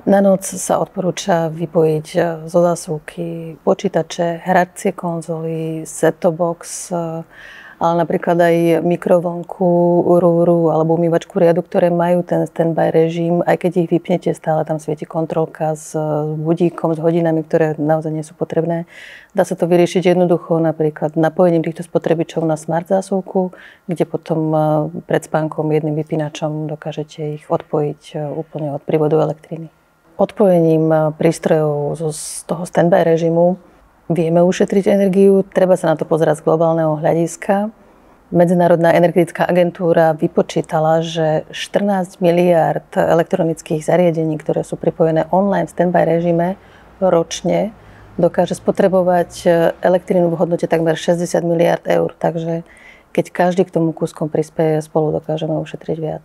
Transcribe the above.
Na noc sa odporúča vypojiť zo zásuvky počítače, hracie konzoly, set-top box, ale napríklad aj mikrovlnku, rúru alebo umývačku riadu, ktoré majú ten standby režim. Aj keď ich vypnete, stále tam svieti kontrolka s budíkom, s hodinami, ktoré naozaj nie sú potrebné. Dá sa to vyriešiť jednoducho, napríklad napojením týchto spotrebičov na smart zásuvku, kde potom pred spánkom jedným vypínačom dokážete ich odpojiť úplne od prívodu elektriny. Odpojením prístrojov z toho standby režimu vieme ušetriť energiu, treba sa na to pozerať z globálneho hľadiska. Medzinárodná energetická agentúra vypočítala, že 14 miliárd elektronických zariadení, ktoré sú pripojené online v standby režime, ročne dokáže spotrebovať elektrinu v hodnote takmer 60 miliárd eur. Takže keď každý k tomu kúskom prispieje, spolu dokážeme ušetriť viac.